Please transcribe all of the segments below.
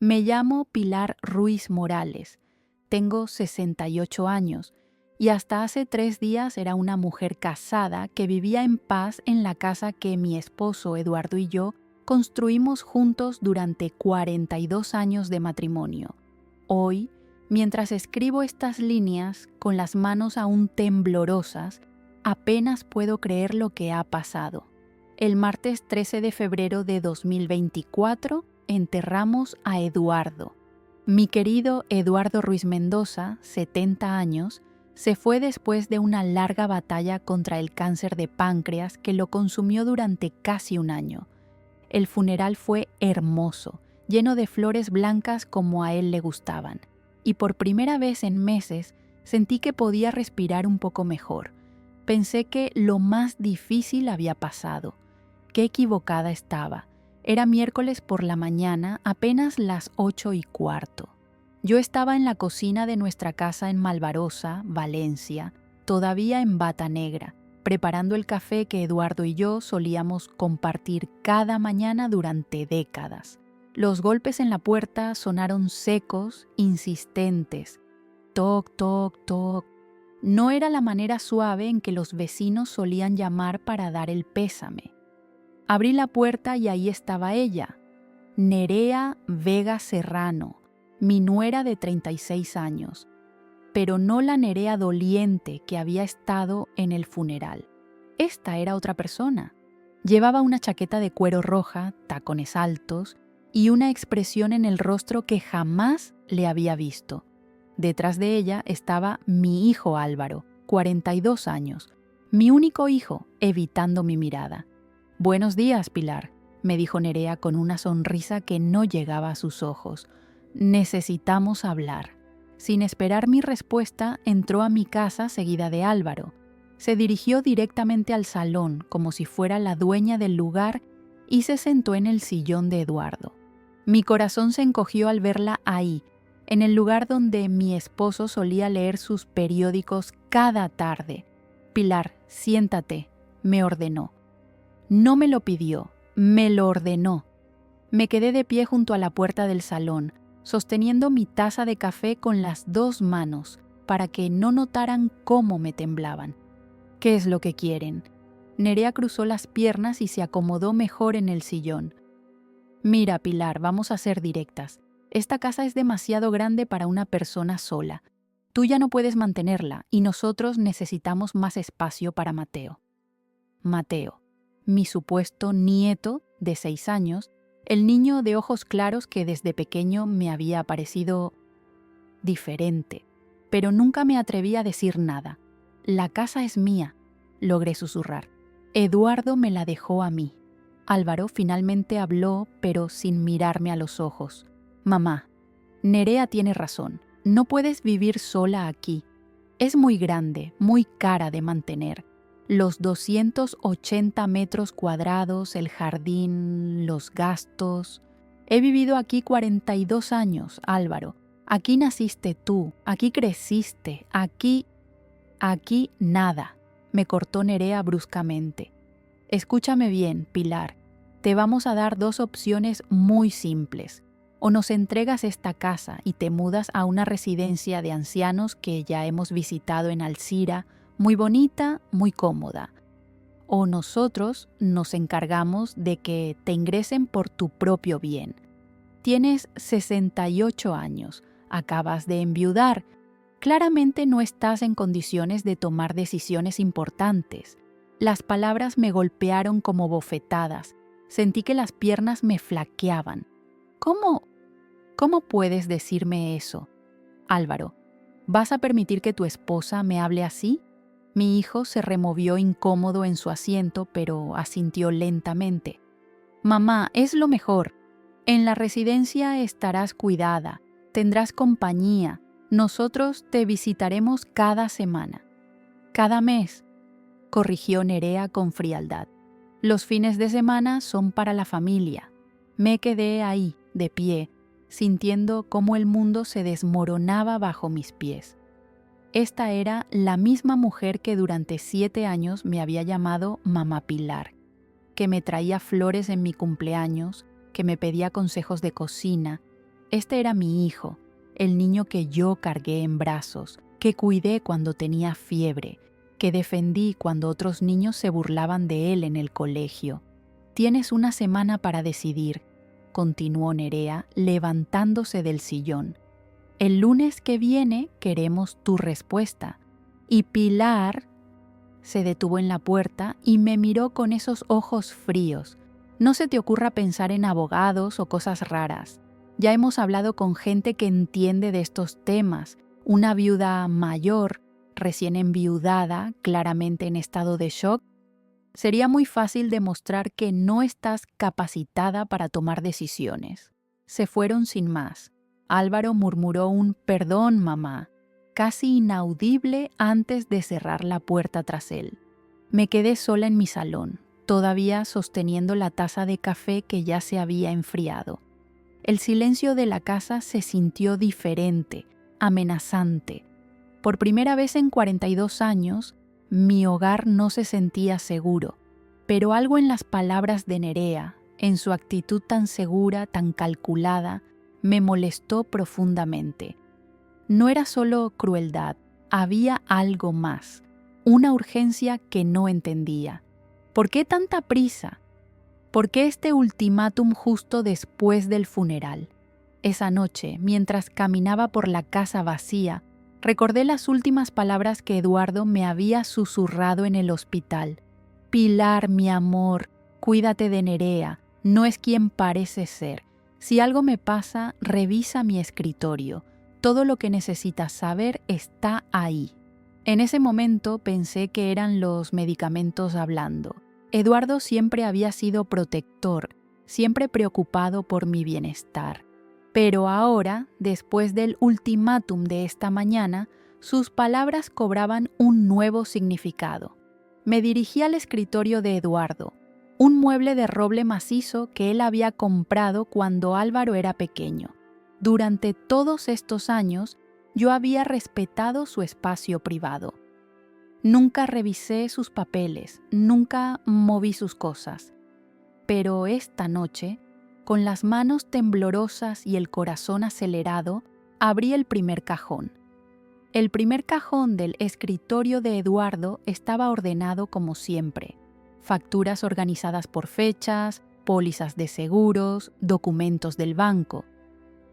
Me llamo Pilar Ruiz Morales, tengo 68 años y hasta hace 3 días era una mujer casada que vivía en paz en la casa que mi esposo Eduardo y yo construimos juntos durante 42 años de matrimonio. Hoy, mientras escribo estas líneas con las manos aún temblorosas, apenas puedo creer lo que ha pasado. El martes 13 de febrero de 2024 enterramos a Eduardo. Mi querido Eduardo Ruiz Mendoza, 70 años, se fue después de una larga batalla contra el cáncer de páncreas que lo consumió durante casi un año. El funeral fue hermoso, lleno de flores blancas como a él le gustaban, y por primera vez en meses sentí que podía respirar un poco mejor. Pensé que lo más difícil había pasado. Qué equivocada estaba. Era miércoles por la mañana, apenas las 8:15. Yo estaba en la cocina de nuestra casa en Malvarosa, Valencia, todavía en bata negra, preparando el café que Eduardo y yo solíamos compartir cada mañana durante décadas. Los golpes en la puerta sonaron secos, insistentes. Toc, toc, toc. No era la manera suave en que los vecinos solían llamar para dar el pésame. Abrí la puerta y ahí estaba ella, Nerea Vega Serrano, mi nuera de 36 años, pero no la Nerea doliente que había estado en el funeral. Esta era otra persona. Llevaba una chaqueta de cuero roja, tacones altos y una expresión en el rostro que jamás le había visto. Detrás de ella estaba mi hijo Álvaro, 42 años, mi único hijo, evitando mi mirada. «Buenos días, Pilar», me dijo Nerea con una sonrisa que no llegaba a sus ojos. «Necesitamos hablar». Sin esperar mi respuesta, entró a mi casa seguida de Álvaro. Se dirigió directamente al salón, como si fuera la dueña del lugar, y se sentó en el sillón de Eduardo. Mi corazón se encogió al verla ahí, en el lugar donde mi esposo solía leer sus periódicos cada tarde. «Pilar, siéntate», me ordenó. No me lo pidió, me lo ordenó. Me quedé de pie junto a la puerta del salón, sosteniendo mi taza de café con las 2 manos, para que no notaran cómo me temblaban. «¿Qué es lo que quieren?». Nerea cruzó las piernas y se acomodó mejor en el sillón. «Mira, Pilar, vamos a ser directas. Esta casa es demasiado grande para una persona sola. Tú ya no puedes mantenerla y nosotros necesitamos más espacio para Mateo». Mateo, mi supuesto nieto de 6 años, el niño de ojos claros que desde pequeño me había parecido diferente, pero nunca me atreví a decir nada. «La casa es mía», logré susurrar. «Eduardo me la dejó a mí». Álvaro finalmente habló, pero sin mirarme a los ojos. «Mamá, Nerea tiene razón. No puedes vivir sola aquí. Es muy grande, muy cara de mantener. Los 280 metros cuadrados, el jardín, los gastos. He vivido aquí 42 años, Álvaro. Aquí naciste tú, aquí creciste, aquí nada», me cortó Nerea bruscamente. «Escúchame bien, Pilar. Te vamos a dar 2 opciones muy simples. O nos entregas esta casa y te mudas a una residencia de ancianos que ya hemos visitado en Alcira, muy bonita, muy cómoda. O nosotros nos encargamos de que te ingresen por tu propio bien. Tienes 68 años, acabas de enviudar. Claramente no estás en condiciones de tomar decisiones importantes». Las palabras me golpearon como bofetadas. Sentí que las piernas me flaqueaban. ¿Cómo puedes decirme eso? «Álvaro, ¿vas a permitir que tu esposa me hable así?». Mi hijo se removió incómodo en su asiento, pero asintió lentamente. «Mamá, es lo mejor. En la residencia estarás cuidada, tendrás compañía. Nosotros te visitaremos cada semana». «Cada mes», corrigió Nerea con frialdad. «Los fines de semana son para la familia». Me quedé ahí, de pie, sintiendo cómo el mundo se desmoronaba bajo mis pies. Esta era la misma mujer que durante 7 años me había llamado Mamá Pilar, que me traía flores en mi cumpleaños, que me pedía consejos de cocina. este era mi hijo, el niño que yo cargué en brazos, que cuidé cuando tenía fiebre, que defendí cuando otros niños se burlaban de él en el colegio. Tienes una semana para decidir, continuó Nerea, levantándose del sillón. El lunes que viene queremos tu respuesta. Y Pilar se detuvo en la puerta y me miró con esos ojos fríos. No se te ocurra pensar en abogados o cosas raras. Ya hemos hablado con gente que entiende de estos temas. Una viuda mayor, recién enviudada, claramente en estado de shock. Sería muy fácil demostrar que no estás capacitada para tomar decisiones. Se fueron sin más. Álvaro murmuró un «perdón, mamá», casi inaudible antes de cerrar la puerta tras él. Me quedé sola en mi salón, todavía sosteniendo la taza de café que ya se había enfriado. El silencio de la casa se sintió diferente, amenazante. Por primera vez en 42 años, mi hogar no se sentía seguro, pero algo en las palabras de Nerea, en su actitud tan segura, tan calculada, me molestó profundamente. No era solo crueldad, había algo más, una urgencia que no entendía. ¿Por qué tanta prisa? ¿Por qué este ultimátum justo después del funeral? Esa noche, mientras caminaba por la casa vacía, recordé las últimas palabras que Eduardo me había susurrado en el hospital. Pilar, mi amor, cuídate de Nerea, no es quien parece ser. Si algo me pasa, revisa mi escritorio. Todo lo que necesitas saber está ahí. En ese momento pensé que eran los medicamentos hablando. Eduardo siempre había sido protector, siempre preocupado por mi bienestar. Pero ahora, después del ultimátum de esta mañana, sus palabras cobraban un nuevo significado. Me dirigí al escritorio de Eduardo, un mueble de roble macizo que él había comprado cuando Álvaro era pequeño. Durante todos estos años, yo había respetado su espacio privado. Nunca revisé sus papeles, nunca moví sus cosas. Pero esta noche, con las manos temblorosas y el corazón acelerado, abrí el primer cajón. El primer cajón del escritorio de Eduardo estaba ordenado como siempre. Facturas organizadas por fechas, pólizas de seguros, documentos del banco.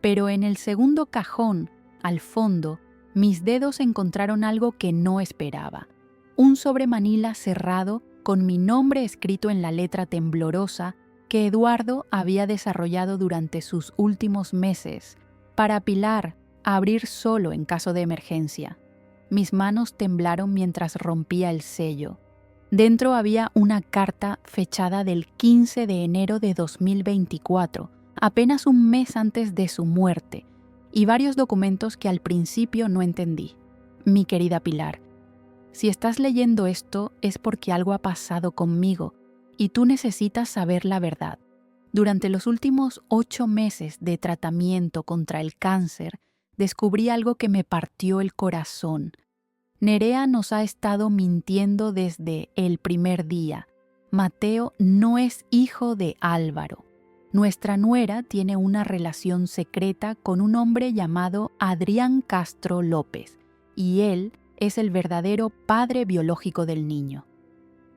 Pero en el segundo cajón, al fondo, mis dedos encontraron algo que no esperaba. Un sobre manila cerrado con mi nombre escrito en la letra temblorosa que Eduardo había desarrollado durante sus últimos meses para Pilar, abrir solo en caso de emergencia. Mis manos temblaron mientras rompía el sello. Dentro había una carta fechada del 15 de enero de 2024, apenas un mes antes de su muerte, y varios documentos que al principio no entendí. Mi querida Pilar, si estás leyendo esto es porque algo ha pasado conmigo y tú necesitas saber la verdad. Durante los últimos 8 meses de tratamiento contra el cáncer, descubrí algo que me partió el corazón. Nerea nos ha estado mintiendo desde el primer día. Mateo no es hijo de Álvaro. Nuestra nuera tiene una relación secreta con un hombre llamado Adrián Castro López, y él es el verdadero padre biológico del niño.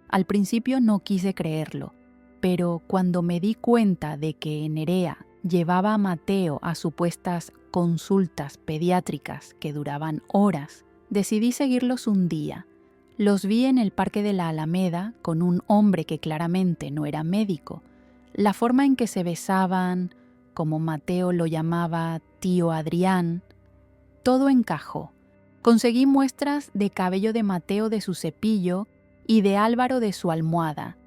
Al principio no quise creerlo, pero cuando me di cuenta de que Nerea llevaba a Mateo a supuestas consultas pediátricas que duraban horas, decidí seguirlos un día. Los vi en el Parque de la Alameda con un hombre que claramente no era médico. La forma en que se besaban, como Mateo lo llamaba tío Adrián, todo encajó. Conseguí muestras de cabello de Mateo de su cepillo y de Álvaro de su almohada.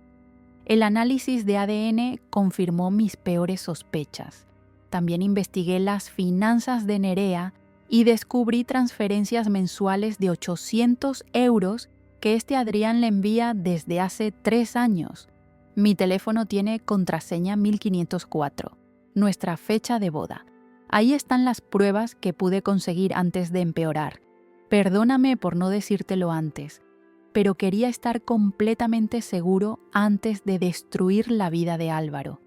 El análisis de ADN confirmó mis peores sospechas. También investigué las finanzas de Nerea y descubrí transferencias mensuales de 800 euros que este Adrián le envía desde hace 3 años. Mi teléfono tiene contraseña 1504, nuestra fecha de boda. Ahí están las pruebas que pude conseguir antes de empeorar. Perdóname por no decírtelo antes, pero quería estar completamente seguro antes de destruir la vida de Álvaro.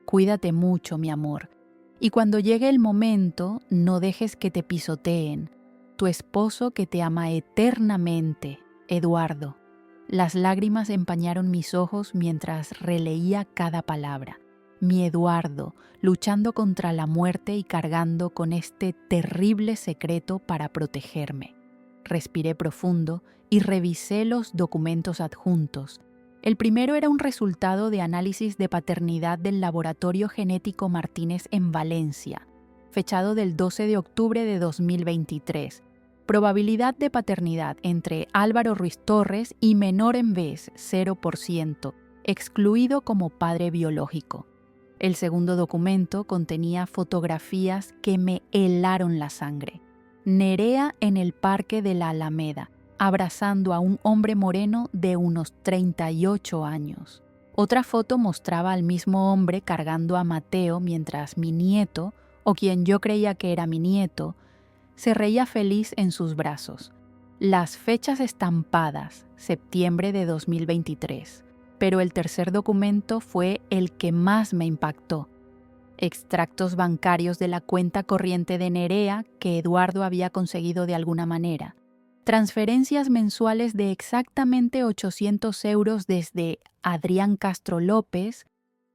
Cuídate mucho, mi amor. Y cuando llegue el momento, no dejes que te pisoteen. Tu esposo que te ama eternamente, Eduardo. Las lágrimas empañaron mis ojos mientras releía cada palabra. Mi Eduardo, luchando contra la muerte y cargando con este terrible secreto para protegerme. Respiré profundo y revisé los documentos adjuntos. El primero era un resultado de análisis de paternidad del Laboratorio Genético Martínez en Valencia, fechado del 12 de octubre de 2023. Probabilidad de paternidad entre Álvaro Ruiz Torres y menor en vez 0%, excluido como padre biológico. El segundo documento contenía fotografías que me helaron la sangre. Nerea en el Parque de la Alameda, abrazando a un hombre moreno de unos 38 años. Otra foto mostraba al mismo hombre cargando a Mateo mientras mi nieto, o quien yo creía que era mi nieto, se reía feliz en sus brazos. Las fechas estampadas, septiembre de 2023. Pero el tercer documento fue el que más me impactó. Extractos bancarios de la cuenta corriente de Nerea que Eduardo había conseguido de alguna manera. Transferencias mensuales de exactamente 800 euros desde Adrián Castro López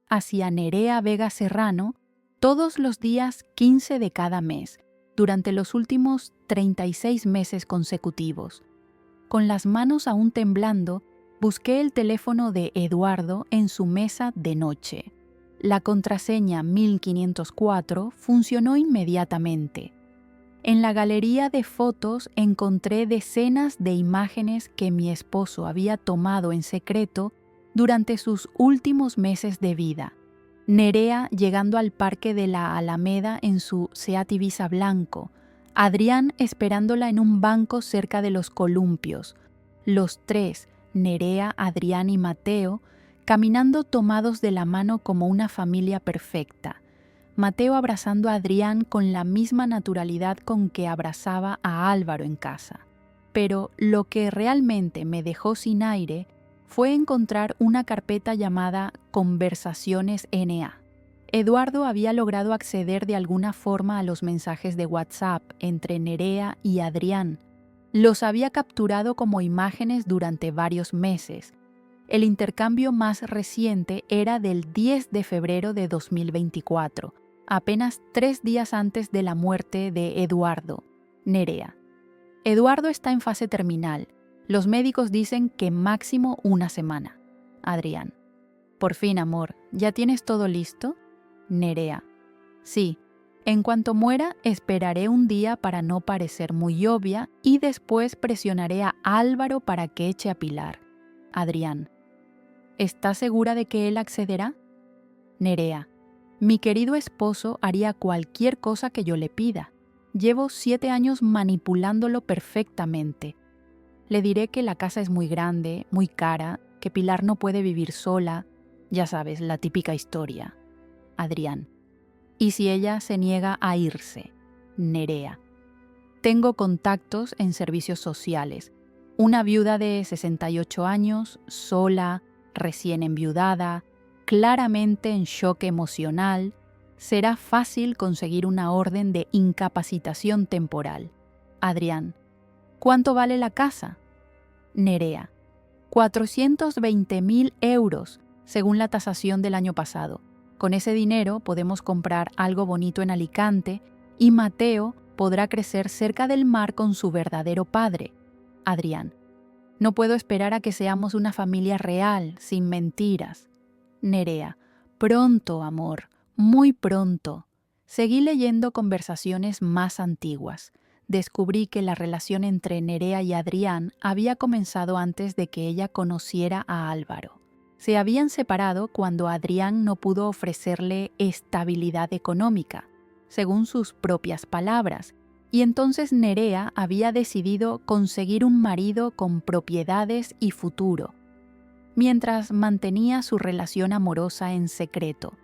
hacia Nerea Vega Serrano todos los días 15 de cada mes, durante los últimos 36 meses consecutivos. Con las manos aún temblando, busqué el teléfono de Eduardo en su mesa de noche. La contraseña 1504 funcionó inmediatamente. En la galería de fotos encontré decenas de imágenes que mi esposo había tomado en secreto durante sus últimos meses de vida. Nerea llegando al Parque de la Alameda en su Seat Ibiza blanco, Adrián esperándola en un banco cerca de los columpios, los tres, Nerea, Adrián y Mateo, caminando tomados de la mano como una familia perfecta. Mateo abrazando a Adrián con la misma naturalidad con que abrazaba a Álvaro en casa. Pero lo que realmente me dejó sin aire fue encontrar una carpeta llamada Conversaciones NA. Eduardo había logrado acceder de alguna forma a los mensajes de WhatsApp entre Nerea y Adrián. Los había capturado como imágenes durante varios meses. El intercambio más reciente era del 10 de febrero de 2024, apenas 3 días antes de la muerte de Eduardo. Nerea. Eduardo está en fase terminal. Los médicos dicen que máximo 1 semana. Adrián. Por fin, amor, ¿ya tienes todo listo? Nerea. Sí. En cuanto muera, esperaré un día para no parecer muy obvia y después presionaré a Álvaro para que eche a Pilar. Adrián. ¿Estás segura de que él accederá? Nerea. Mi querido esposo haría cualquier cosa que yo le pida. Llevo 7 años manipulándolo perfectamente. Le diré que la casa es muy grande, muy cara, que Pilar no puede vivir sola. Ya sabes, la típica historia. Adrián. ¿Y si ella se niega a irse? Nerea. Tengo contactos en servicios sociales. Una viuda de 68 años, sola, recién enviudada, claramente en shock emocional, será fácil conseguir una orden de incapacitación temporal. Adrián. ¿Cuánto vale la casa? Nerea. 420.000 euros, según la tasación del año pasado. Con ese dinero podemos comprar algo bonito en Alicante y Mateo podrá crecer cerca del mar con su verdadero padre. Adrián. No puedo esperar a que seamos una familia real, sin mentiras. Nerea. Pronto, amor, muy pronto. Seguí leyendo conversaciones más antiguas. Descubrí que la relación entre Nerea y Adrián había comenzado antes de que ella conociera a Álvaro. Se habían separado cuando Adrián no pudo ofrecerle estabilidad económica, según sus propias palabras, y entonces Nerea había decidido conseguir un marido con propiedades y futuro, mientras mantenía su relación amorosa en secreto.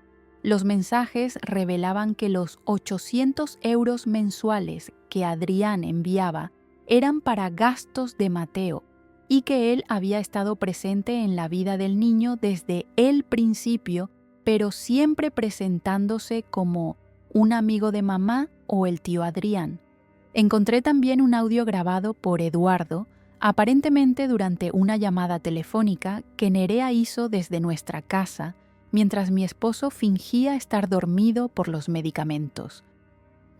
Los mensajes revelaban que los 800 euros mensuales que Adrián enviaba eran para gastos de Mateo y que él había estado presente en la vida del niño desde el principio, pero siempre presentándose como un amigo de mamá o el tío Adrián. Encontré también un audio grabado por Eduardo, aparentemente durante una llamada telefónica que Nerea hizo desde nuestra casa, mientras mi esposo fingía estar dormido por los medicamentos.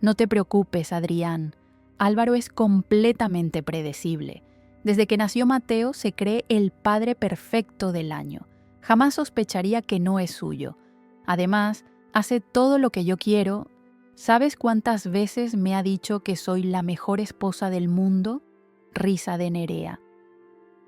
No te preocupes, Adrián. Álvaro es completamente predecible. Desde que nació Mateo se cree el padre perfecto del año. Jamás sospecharía que no es suyo. Además, hace todo lo que yo quiero. ¿Sabes cuántas veces me ha dicho que soy la mejor esposa del mundo? Risa de Nerea.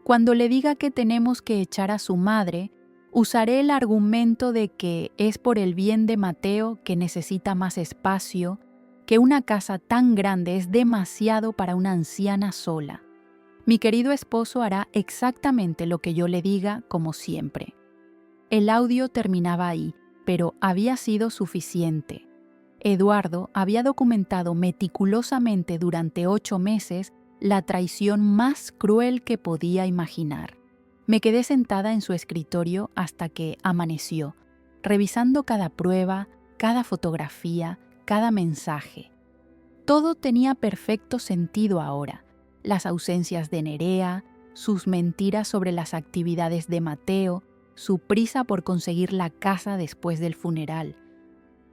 Cuando le diga que tenemos que echar a su madre, usaré el argumento de que es por el bien de Mateo que necesita más espacio, que una casa tan grande es demasiado para una anciana sola. Mi querido esposo hará exactamente lo que yo le diga, como siempre. El audio terminaba ahí, pero había sido suficiente. Eduardo había documentado meticulosamente durante 8 meses la traición más cruel que podía imaginar. Me quedé sentada en su escritorio hasta que amaneció, revisando cada prueba, cada fotografía, cada mensaje. Todo tenía perfecto sentido ahora. Las ausencias de Nerea, sus mentiras sobre las actividades de Mateo, su prisa por conseguir la casa después del funeral.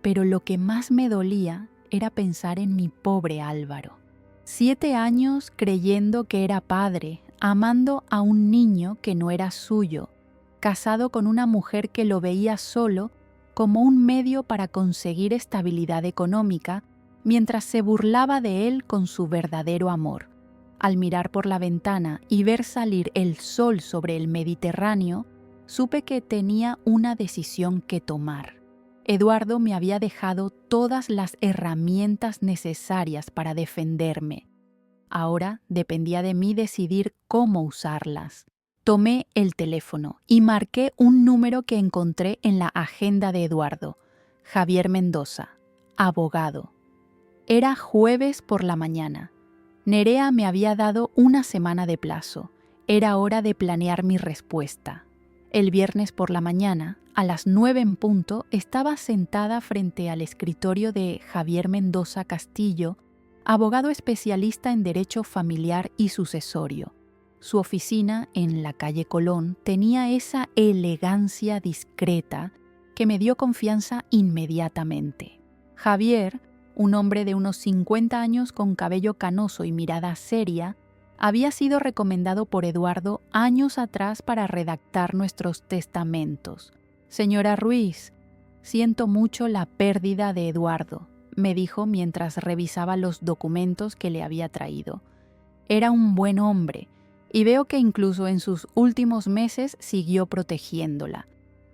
Pero lo que más me dolía era pensar en mi pobre Álvaro. 7 años creyendo que era padre, amando a un niño que no era suyo, casado con una mujer que lo veía solo como un medio para conseguir estabilidad económica, mientras se burlaba de él con su verdadero amor. Al mirar por la ventana y ver salir el sol sobre el Mediterráneo, supe que tenía una decisión que tomar. Eduardo me había dejado todas las herramientas necesarias para defenderme. Ahora dependía de mí decidir cómo usarlas. Tomé el teléfono y marqué un número que encontré en la agenda de Eduardo: Javier Mendoza, abogado. Era jueves por la mañana. Nerea me había dado una semana de plazo. Era hora de planear mi respuesta. El viernes por la mañana, a las 9 en punto, estaba sentada frente al escritorio de Javier Mendoza Castillo, abogado especialista en derecho familiar y sucesorio. Su oficina, en la calle Colón, tenía esa elegancia discreta que me dio confianza inmediatamente. Javier, un hombre de unos 50 años con cabello canoso y mirada seria, había sido recomendado por Eduardo años atrás para redactar nuestros testamentos. Señora Ruiz, siento mucho la pérdida de Eduardo, me dijo mientras revisaba los documentos que le había traído. Era un buen hombre, y veo que incluso en sus últimos meses siguió protegiéndola.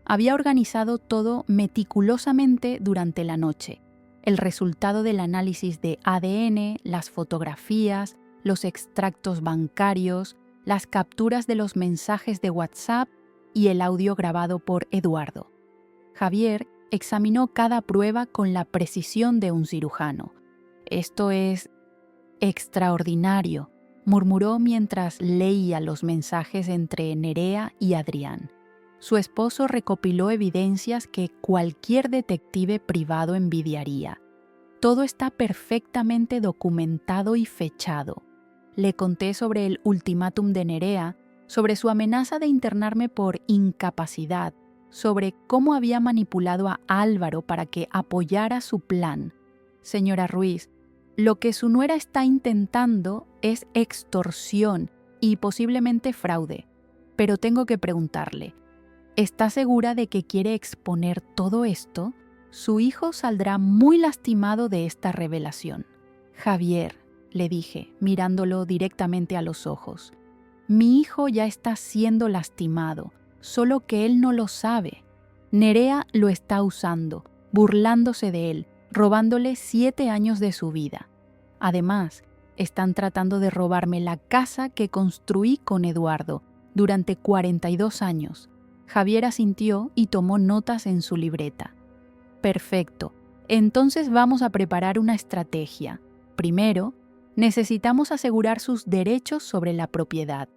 Había organizado todo meticulosamente durante la noche. El resultado del análisis de ADN, las fotografías, los extractos bancarios, las capturas de los mensajes de WhatsApp y el audio grabado por Eduardo. Javier examinó cada prueba con la precisión de un cirujano. Esto es extraordinario, murmuró mientras leía los mensajes entre Nerea y Adrián. Su esposo recopiló evidencias que cualquier detective privado envidiaría. Todo está perfectamente documentado y fechado. Le conté sobre el ultimátum de Nerea, sobre su amenaza de internarme por incapacidad, sobre cómo había manipulado a Álvaro para que apoyara su plan. Señora Ruiz, lo que su nuera está intentando es extorsión y posiblemente fraude. Pero tengo que preguntarle, ¿está segura de que quiere exponer todo esto? Su hijo saldrá muy lastimado de esta revelación. Javier, le dije, mirándolo directamente a los ojos, mi hijo ya está siendo lastimado, solo que él no lo sabe. Nerea lo está usando, burlándose de él, robándole 7 años de su vida. Además, están tratando de robarme la casa que construí con Eduardo durante 42 años. Javier asintió y tomó notas en su libreta. Perfecto. Entonces vamos a preparar una estrategia. Primero, necesitamos asegurar sus derechos sobre la propiedad.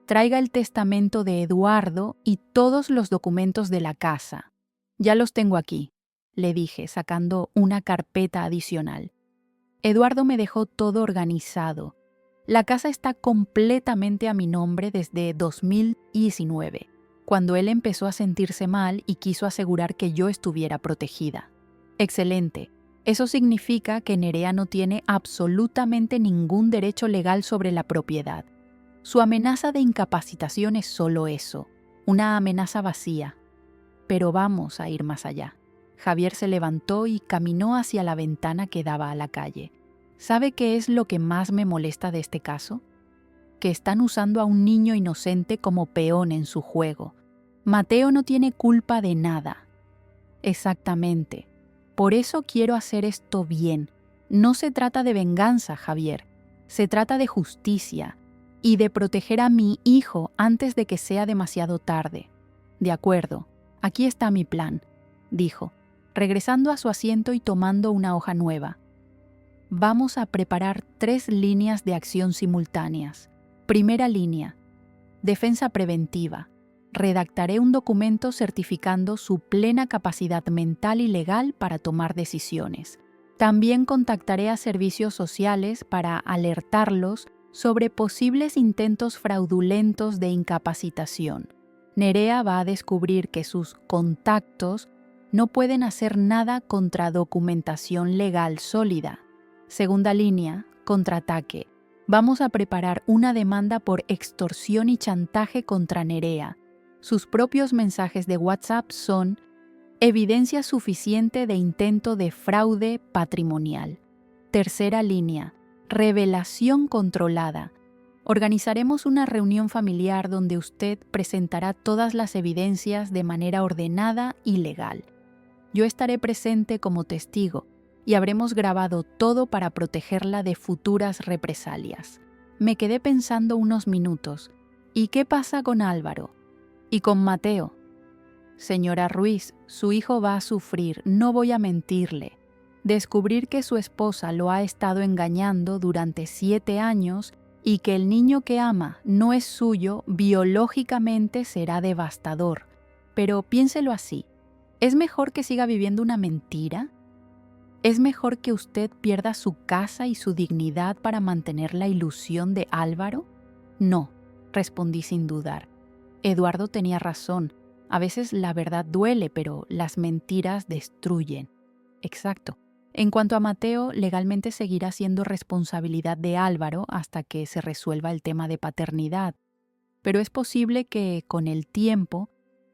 Traiga el testamento de Eduardo y todos los documentos de la casa. Ya los tengo aquí. le dije, sacando una carpeta adicional. Eduardo me dejó todo organizado. La casa está completamente a mi nombre desde 2019, cuando él empezó a sentirse mal y quiso asegurar que yo estuviera protegida. Excelente. Eso significa que Nerea no tiene absolutamente ningún derecho legal sobre la propiedad. Su amenaza de incapacitación es solo eso, una amenaza vacía. Pero vamos a ir más allá. Javier se levantó y caminó hacia la ventana que daba a la calle. ¿Sabe qué es lo que más me molesta de este caso? Que están usando a un niño inocente como peón en su juego. Mateo no tiene culpa de nada. Exactamente. Por eso quiero hacer esto bien. No se trata de venganza, Javier. Se trata de justicia y de proteger a mi hijo antes de que sea demasiado tarde. De acuerdo, aquí está mi plan, dijo, regresando a su asiento y tomando una hoja nueva. Vamos a preparar 3 líneas de acción simultáneas. Primera línea, defensa preventiva. Redactaré un documento certificando su plena capacidad mental y legal para tomar decisiones. También contactaré a servicios sociales para alertarlos sobre posibles intentos fraudulentos de incapacitación. Nerea va a descubrir que sus contactos no pueden hacer nada contra documentación legal sólida. Segunda línea, contraataque. Vamos a preparar una demanda por extorsión y chantaje contra Nerea. Sus propios mensajes de WhatsApp son evidencia suficiente de intento de fraude patrimonial. Tercera línea, revelación controlada. Organizaremos una reunión familiar donde usted presentará todas las evidencias de manera ordenada y legal. Yo estaré presente como testigo y habremos grabado todo para protegerla de futuras represalias. Me quedé pensando unos minutos. ¿Y qué pasa con Álvaro? ¿Y con Mateo? Señora Ruiz, su hijo va a sufrir, no voy a mentirle. Descubrir que su esposa lo ha estado engañando durante 7 años y que el niño que ama no es suyo, biológicamente será devastador. Pero piénselo así, ¿es mejor que siga viviendo una mentira? ¿Es mejor que usted pierda su casa y su dignidad para mantener la ilusión de Álvaro? No, respondí sin dudar. Eduardo tenía razón. A veces la verdad duele, pero las mentiras destruyen. Exacto. En cuanto a Mateo, legalmente seguirá siendo responsabilidad de Álvaro hasta que se resuelva el tema de paternidad. Pero es posible que, con el tiempo,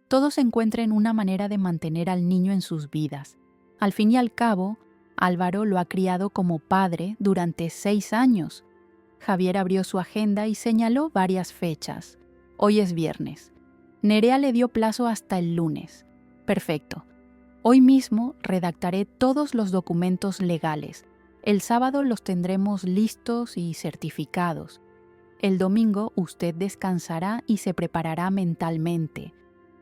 todos encuentren una manera de mantener al niño en sus vidas. Al fin y al cabo, Álvaro lo ha criado como padre durante 6 años. Javier abrió su agenda y señaló varias fechas. Hoy es viernes. Nerea le dio plazo hasta el lunes. Perfecto. Hoy mismo redactaré todos los documentos legales. El sábado los tendremos listos y certificados. El domingo usted descansará y se preparará mentalmente.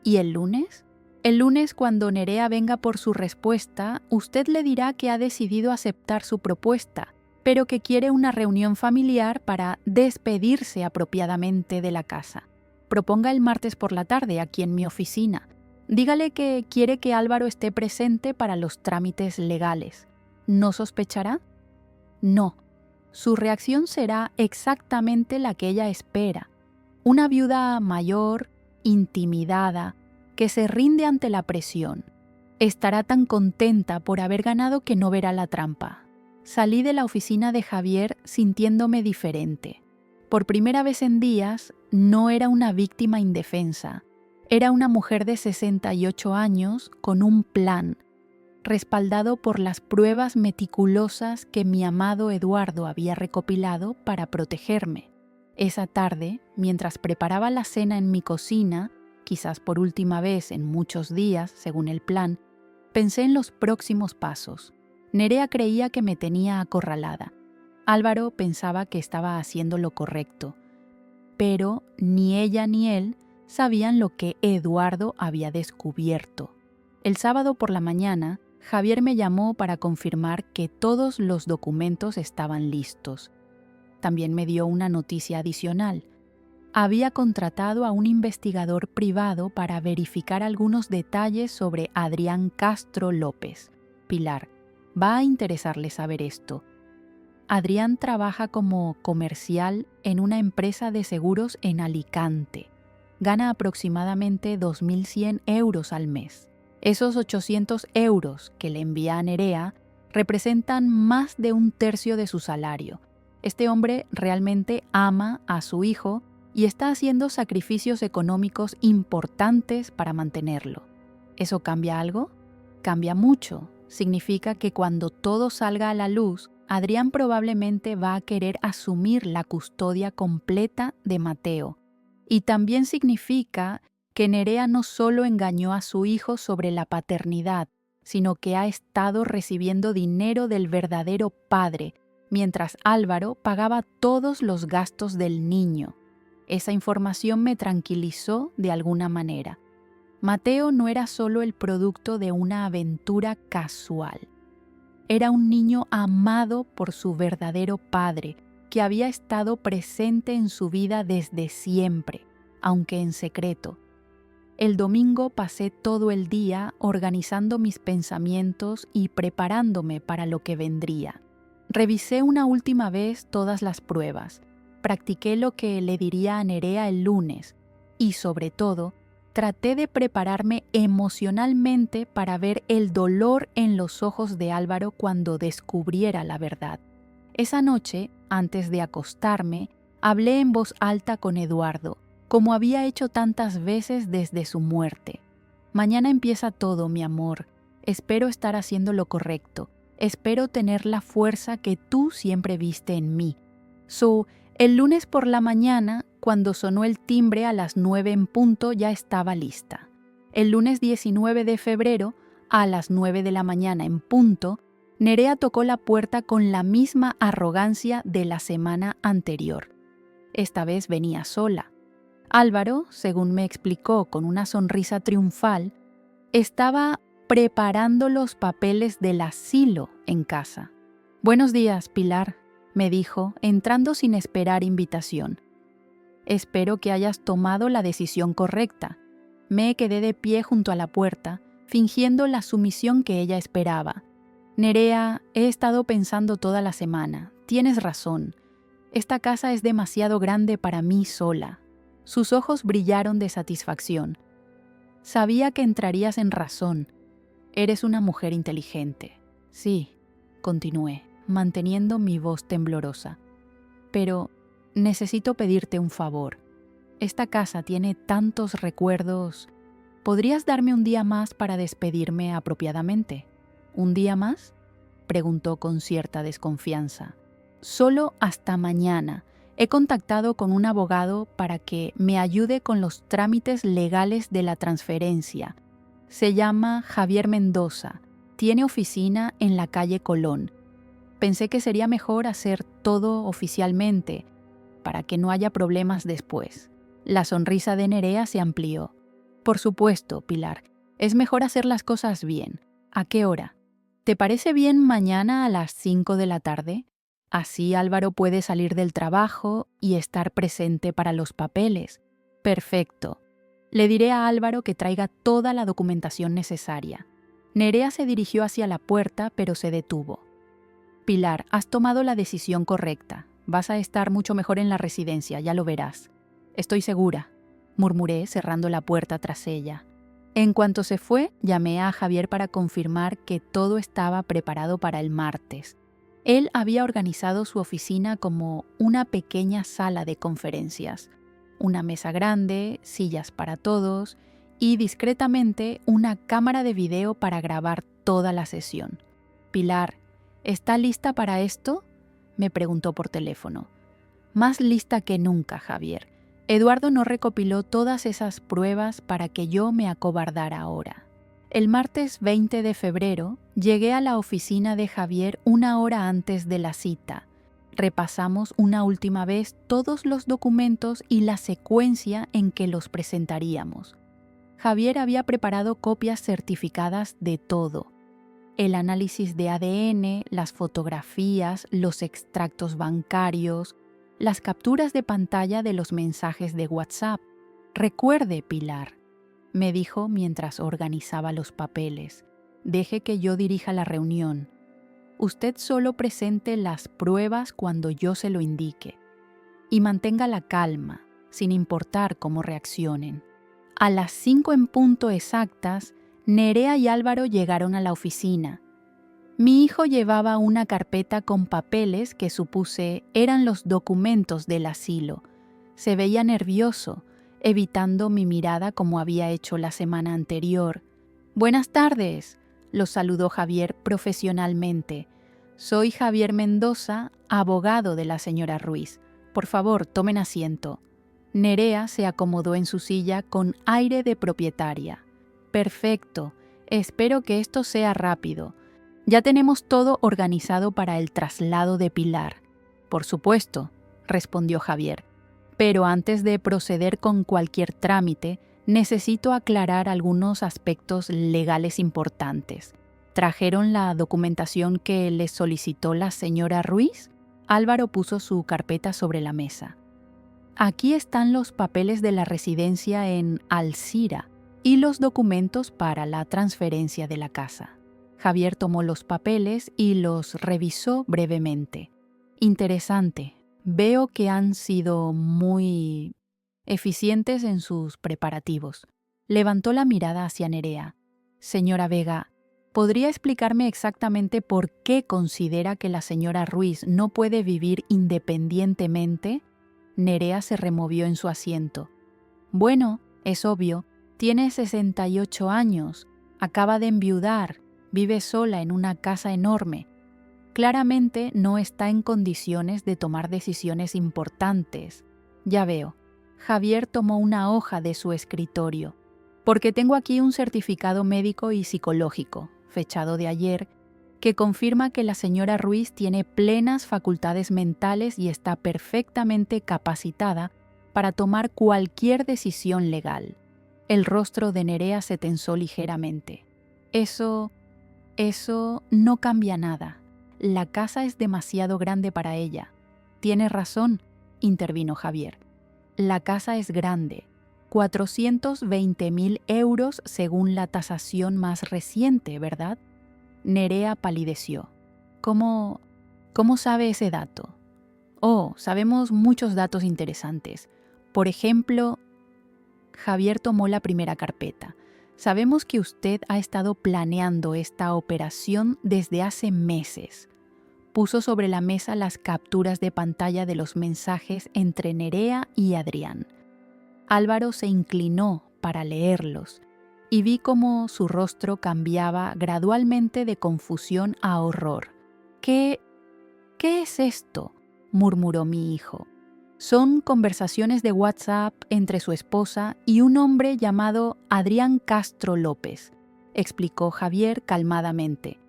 ¿Y el lunes? El lunes, cuando Nerea venga por su respuesta, usted le dirá que ha decidido aceptar su propuesta, pero que quiere una reunión familiar para despedirse apropiadamente de la casa. Proponga el martes por la tarde aquí en mi oficina. Dígale que quiere que Álvaro esté presente para los trámites legales. ¿No sospechará? No. Su reacción será exactamente la que ella espera. Una viuda mayor, intimidada, que se rinde ante la presión. Estará tan contenta por haber ganado que no verá la trampa. Salí de la oficina de Javier sintiéndome diferente. Por primera vez en días, no era una víctima indefensa. Era una mujer de 68 años con un plan, respaldado por las pruebas meticulosas que mi amado Eduardo había recopilado para protegerme. Esa tarde, mientras preparaba la cena en mi cocina, quizás por última vez en muchos días, según el plan, pensé en los próximos pasos. Nerea creía que me tenía acorralada. Álvaro pensaba que estaba haciendo lo correcto. Pero ni ella ni él sabían lo que Eduardo había descubierto. El sábado por la mañana, Javier me llamó para confirmar que todos los documentos estaban listos. También me dio una noticia adicional. había contratado a un investigador privado para verificar algunos detalles sobre Adrián Castro López. Pilar, va a interesarle saber esto. Adrián trabaja como comercial en una empresa de seguros en Alicante. Gana aproximadamente 2.100 euros al mes. Esos 800 euros que le envía a Nerea representan más de un tercio de su salario. Este hombre realmente ama a su hijo y está haciendo sacrificios económicos importantes para mantenerlo. ¿Eso cambia algo? Cambia mucho. Significa que cuando todo salga a la luz, Adrián probablemente va a querer asumir la custodia completa de Mateo. Y también significa que Nerea no solo engañó a su hijo sobre la paternidad, sino que ha estado recibiendo dinero del verdadero padre, mientras Álvaro pagaba todos los gastos del niño. Esa información me tranquilizó de alguna manera. Mateo no era solo el producto de una aventura casual. Era un niño amado por su verdadero padre, que había estado presente en su vida desde siempre, aunque en secreto. El domingo pasé todo el día organizando mis pensamientos y preparándome para lo que vendría. Revisé una última vez todas las pruebas, practiqué lo que le diría a Nerea el lunes y, sobre todo, traté de prepararme emocionalmente para ver el dolor en los ojos de Álvaro cuando descubriera la verdad. Esa noche, antes de acostarme, hablé en voz alta con Eduardo, como había hecho tantas veces desde su muerte. Mañana empieza todo, mi amor. Espero estar haciendo lo correcto. Espero tener la fuerza que tú siempre viste en mí. El lunes por la mañana, cuando sonó el timbre a las 9 en punto, ya estaba lista. El lunes 19 de febrero, a las 9 de la mañana en punto, Nerea tocó la puerta con la misma arrogancia de la semana anterior. Esta vez venía sola. Álvaro, según me explicó con una sonrisa triunfal, estaba preparando los papeles del asilo en casa. «Buenos días, Pilar», me dijo, entrando sin esperar invitación. «Espero que hayas tomado la decisión correcta». Me quedé de pie junto a la puerta, fingiendo la sumisión que ella esperaba. «Nerea, he estado pensando toda la semana. Tienes razón. Esta casa es demasiado grande para mí sola». Sus ojos brillaron de satisfacción. «Sabía que entrarías en razón. Eres una mujer inteligente». «Sí», continué, manteniendo mi voz temblorosa. «Pero necesito pedirte un favor. Esta casa tiene tantos recuerdos. ¿Podrías darme un día más para despedirme apropiadamente?» «¿Un día más?», preguntó con cierta desconfianza. «Solo hasta mañana. He contactado con un abogado para que me ayude con los trámites legales de la transferencia. Se llama Javier Mendoza. Tiene oficina en la calle Colón. Pensé que sería mejor hacer todo oficialmente, para que no haya problemas después». La sonrisa de Nerea se amplió. «Por supuesto, Pilar. Es mejor hacer las cosas bien. ¿A qué hora? ¿Te parece bien mañana a las 5 de la tarde? Así Álvaro puede salir del trabajo y estar presente para los papeles». «Perfecto. Le diré a Álvaro que traiga toda la documentación necesaria». Nerea se dirigió hacia la puerta, pero se detuvo. «Pilar, has tomado la decisión correcta. Vas a estar mucho mejor en la residencia, ya lo verás». «Estoy segura», murmuré cerrando la puerta tras ella. En cuanto se fue, llamé a Javier para confirmar que todo estaba preparado para el martes. Él había organizado su oficina como una pequeña sala de conferencias, una mesa grande, sillas para todos y, discretamente, una cámara de video para grabar toda la sesión. «Pilar, ¿está lista para esto?», me preguntó por teléfono. «Más lista que nunca, Javier. Eduardo no recopiló todas esas pruebas para que yo me acobardara ahora». El martes 20 de febrero llegué a la oficina de Javier una hora antes de la cita. Repasamos una última vez todos los documentos y la secuencia en que los presentaríamos. Javier había preparado copias certificadas de todo: el análisis de ADN, las fotografías, los extractos bancarios, las capturas de pantalla de los mensajes de WhatsApp. Recuerde, Pilar, me dijo mientras organizaba los papeles. Deje que yo dirija la reunión. Usted solo presente las pruebas cuando yo se lo indique. Y mantenga la calma, sin importar cómo reaccionen. A las 5 en punto exactas, Nerea y Álvaro llegaron a la oficina. Mi hijo llevaba una carpeta con papeles que supuse eran los documentos del asilo. Se veía nervioso, evitando mi mirada como había hecho la semana anterior. «Buenas tardes», los saludó Javier profesionalmente. «Soy Javier Mendoza, abogado de la señora Ruiz. Por favor, tomen asiento». Nerea se acomodó en su silla con aire de propietaria. «Perfecto. Espero que esto sea rápido. Ya tenemos todo organizado para el traslado de Pilar». «Por supuesto», respondió Javier. «Pero antes de proceder con cualquier trámite, necesito aclarar algunos aspectos legales importantes. ¿Trajeron la documentación que les solicitó la señora Ruiz?». Álvaro puso su carpeta sobre la mesa. «Aquí están los papeles de la residencia en Alcira y los documentos para la transferencia de la casa». Javier tomó los papeles y los revisó brevemente. «Interesante. Veo que han sido muy eficientes en sus preparativos». Levantó la mirada hacia Nerea. «Señora Vega, ¿podría explicarme exactamente por qué considera que la señora Ruiz no puede vivir independientemente?». Nerea se removió en su asiento. «Bueno, es obvio. Tiene 68 años. Acaba de enviudar. Vive sola en una casa enorme. Claramente no está en condiciones de tomar decisiones importantes». «Ya veo». Javier tomó una hoja de su escritorio. «Porque tengo aquí un certificado médico y psicológico, fechado de ayer, que confirma que la señora Ruiz tiene plenas facultades mentales y está perfectamente capacitada para tomar cualquier decisión legal». El rostro de Nerea se tensó ligeramente. Eso no cambia nada. La casa es demasiado grande para ella». «Tiene razón», intervino Javier. «La casa es grande. 420.000 euros según la tasación más reciente, ¿verdad?». Nerea palideció. ¿Cómo sabe ese dato?» «Oh, sabemos muchos datos interesantes. Por ejemplo…». Javier tomó la primera carpeta. «Sabemos que usted ha estado planeando esta operación desde hace meses». Puso sobre la mesa las capturas de pantalla de los mensajes entre Nerea y Adrián. Álvaro se inclinó para leerlos y vi cómo su rostro cambiaba gradualmente de confusión a horror. ¿Qué es esto?», murmuró mi hijo. «Son conversaciones de WhatsApp entre su esposa y un hombre llamado Adrián Castro López», explicó Javier calmadamente.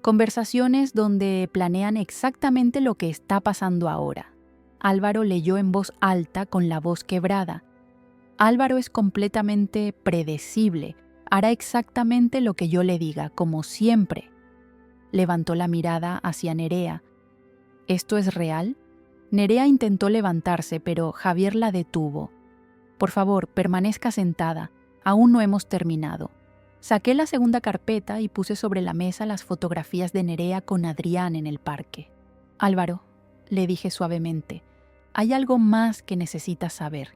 «Conversaciones donde planean exactamente lo que está pasando ahora». Álvaro leyó en voz alta con la voz quebrada. «Álvaro es completamente predecible. Hará exactamente lo que yo le diga, como siempre». Levantó la mirada hacia Nerea. «¿Esto es real?». Nerea intentó levantarse, pero Javier la detuvo. «Por favor, permanezca sentada. Aún no hemos terminado». Saqué la segunda carpeta y puse sobre la mesa las fotografías de Nerea con Adrián en el parque. «Álvaro», le dije suavemente, «hay algo más que necesitas saber».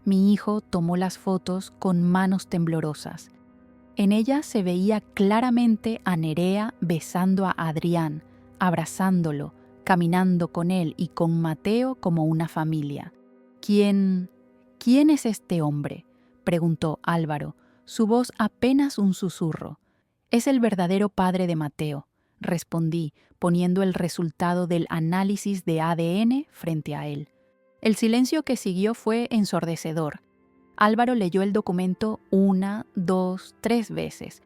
Mi hijo tomó las fotos con manos temblorosas. En ellas se veía claramente a Nerea besando a Adrián, abrazándolo, caminando con él y con Mateo como una familia. ¿Quién es este hombre?», preguntó Álvaro, su voz apenas un susurro. «Es el verdadero padre de Mateo», respondí, poniendo el resultado del análisis de ADN frente a él. El silencio que siguió fue ensordecedor. Álvaro leyó el documento 1, 2, 3 veces.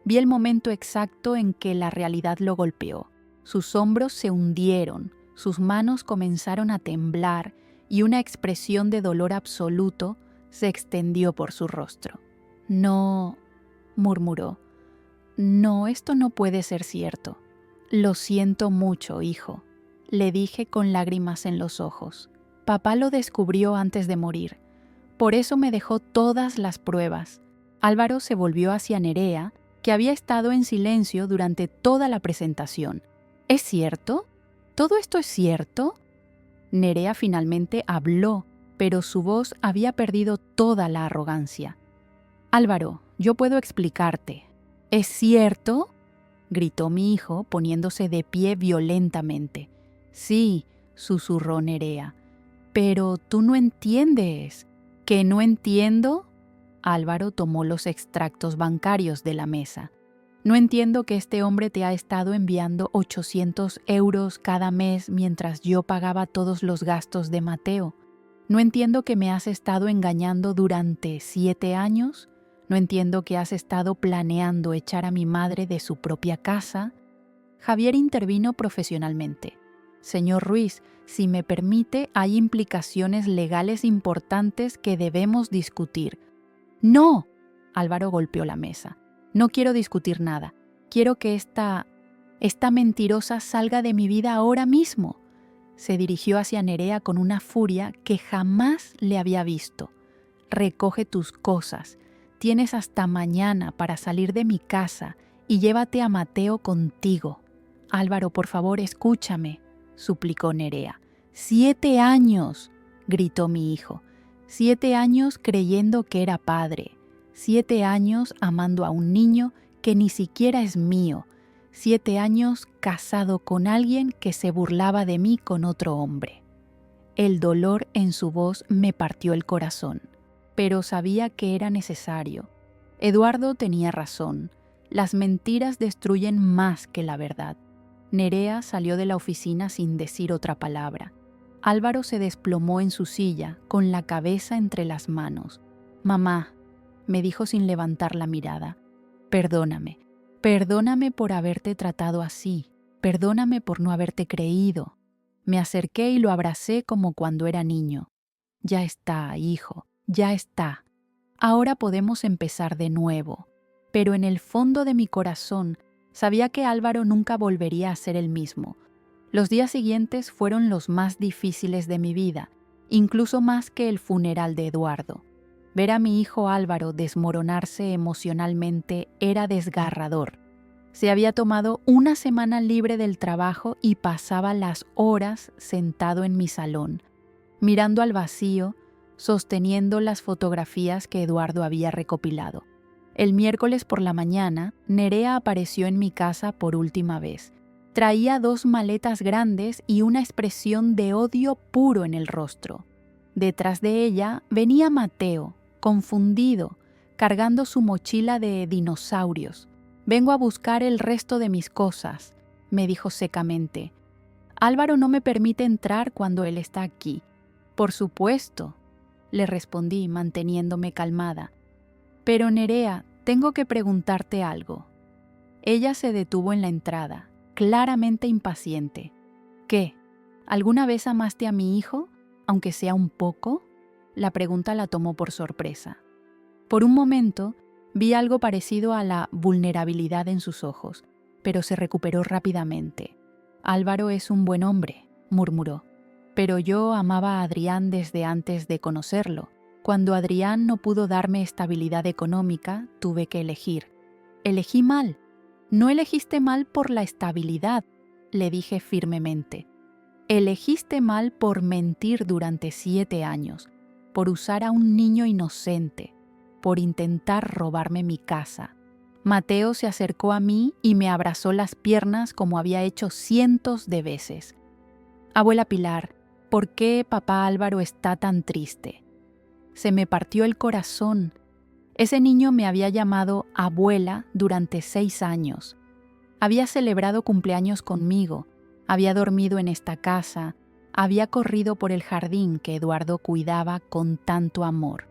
Vi el momento exacto en que la realidad lo golpeó. Sus hombros se hundieron, sus manos comenzaron a temblar y una expresión de dolor absoluto se extendió por su rostro. «No», murmuró. «No, esto no puede ser cierto». «Lo siento mucho, hijo», le dije con lágrimas en los ojos. Papá lo descubrió antes de morir. Por eso me dejó todas las pruebas. Álvaro se volvió hacia Nerea, que había estado en silencio durante toda la presentación. ¿Es cierto? ¿Todo esto es cierto? Nerea finalmente habló, pero su voz había perdido toda la arrogancia. Álvaro, yo puedo explicarte. ¿Es cierto?, gritó mi hijo, poniéndose de pie violentamente. Sí, susurró Nerea. Pero tú no entiendes. ¿Que no entiendo? Álvaro tomó los extractos bancarios de la mesa. No entiendo que este hombre te ha estado enviando 800 euros cada mes mientras yo pagaba todos los gastos de Mateo. No entiendo que me has estado engañando durante 7 años. No entiendo que has estado planeando echar a mi madre de su propia casa. Javier intervino profesionalmente. Señor Ruiz, si me permite, hay implicaciones legales importantes que debemos discutir. ¡No! Álvaro golpeó la mesa. No quiero discutir nada. Quiero que esta mentirosa salga de mi vida ahora mismo. Se dirigió hacia Nerea con una furia que jamás le había visto. Recoge tus cosas. Tienes hasta mañana para salir de mi casa y llévate a Mateo contigo. Álvaro, por favor, escúchame, suplicó Nerea. 7 años, gritó mi hijo. 7 años creyendo que era padre. 7 años amando a un niño que ni siquiera es mío. 7 años casado con alguien que se burlaba de mí con otro hombre. El dolor en su voz me partió el corazón, pero sabía que era necesario. Eduardo tenía razón. Las mentiras destruyen más que la verdad. Nerea salió de la oficina sin decir otra palabra. Álvaro se desplomó en su silla, con la cabeza entre las manos. «Mamá», me dijo sin levantar la mirada, «perdóname. Perdóname por haberte tratado así. Perdóname por no haberte creído». Me acerqué y lo abracé como cuando era niño. «Ya está, hijo, ya está. Ahora podemos empezar de nuevo». Pero en el fondo de mi corazón sabía que Álvaro nunca volvería a ser el mismo. Los días siguientes fueron los más difíciles de mi vida, incluso más que el funeral de Eduardo. Ver a mi hijo Álvaro desmoronarse emocionalmente era desgarrador. Se había tomado una semana libre del trabajo y pasaba las horas sentado en mi salón, mirando al vacío, sosteniendo las fotografías que Eduardo había recopilado. El miércoles por la mañana, Nerea apareció en mi casa por última vez. Traía 2 maletas grandes y una expresión de odio puro en el rostro. Detrás de ella venía Mateo, confundido, cargando su mochila de dinosaurios. «Vengo a buscar el resto de mis cosas», me dijo secamente. «Álvaro no me permite entrar cuando él está aquí». «Por supuesto», le respondí manteniéndome calmada. «Pero Nerea, tengo que preguntarte algo». Ella se detuvo en la entrada, claramente impaciente. «¿Qué? ¿Alguna vez amaste a mi hijo, aunque sea un poco?». La pregunta la tomó por sorpresa. Por un momento vi algo parecido a la vulnerabilidad en sus ojos, pero se recuperó rápidamente. «Álvaro es un buen hombre», murmuró. «Pero yo amaba a Adrián desde antes de conocerlo. Cuando Adrián no pudo darme estabilidad económica, tuve que elegir. Elegí mal». «No elegiste mal por la estabilidad», le dije firmemente. «Elegiste mal por mentir durante 7 años, por usar a un niño inocente, por intentar robarme mi casa». Mateo se acercó a mí y me abrazó las piernas como había hecho cientos de veces. «Abuela Pilar, ¿por qué papá Álvaro está tan triste?». Se me partió el corazón. Ese niño me había llamado abuela durante 6 años. Había celebrado cumpleaños conmigo, había dormido en esta casa, había corrido por el jardín que Eduardo cuidaba con tanto amor.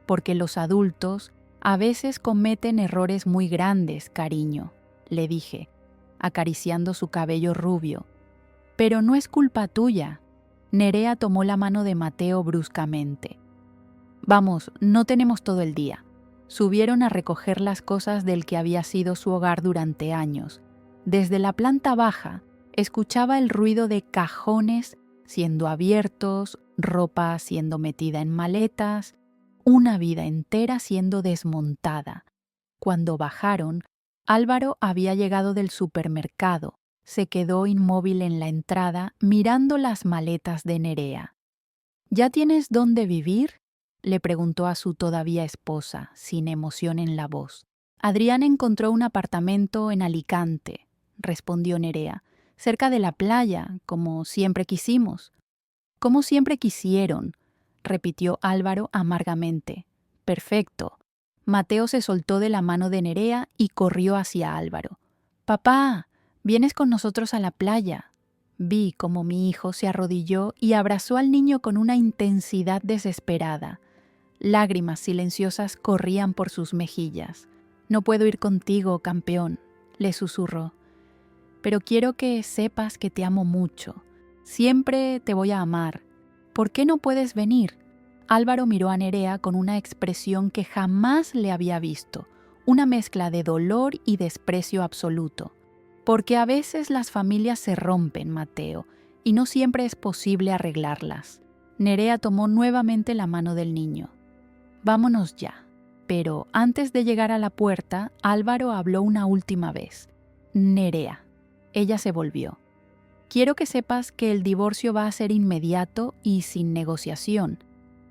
«Porque los adultos a veces cometen errores muy grandes, cariño», le dije, acariciando su cabello rubio. «Pero no es culpa tuya». Nerea tomó la mano de Mateo bruscamente. «Vamos, no tenemos todo el día». Subieron a recoger las cosas del que había sido su hogar durante años. Desde la planta baja escuchaba el ruido de cajones siendo abiertos, ropa siendo metida en maletas, una vida entera siendo desmontada. Cuando bajaron, Álvaro había llegado del supermercado. Se quedó inmóvil en la entrada mirando las maletas de Nerea. ¿Ya tienes dónde vivir?, le preguntó a su todavía esposa, sin emoción en la voz. Adrián encontró un apartamento en Alicante, respondió Nerea, cerca de la playa, como siempre quisimos. Como siempre quisieron, repitió Álvaro amargamente. Perfecto. Mateo se soltó de la mano de Nerea y corrió hacia Álvaro. Papá, ¿vienes con nosotros a la playa? Vi cómo mi hijo se arrodilló y abrazó al niño con una intensidad desesperada. Lágrimas silenciosas corrían por sus mejillas. No puedo ir contigo, campeón, le susurró. Pero quiero que sepas que te amo mucho. Siempre te voy a amar. ¿Por qué no puedes venir? Álvaro miró a Nerea con una expresión que jamás le había visto, una mezcla de dolor y desprecio absoluto. Porque a veces las familias se rompen, Mateo, y no siempre es posible arreglarlas. Nerea tomó nuevamente la mano del niño. Vámonos ya. Pero antes de llegar a la puerta, Álvaro habló una última vez. Nerea. Ella se volvió. Quiero que sepas que el divorcio va a ser inmediato y sin negociación.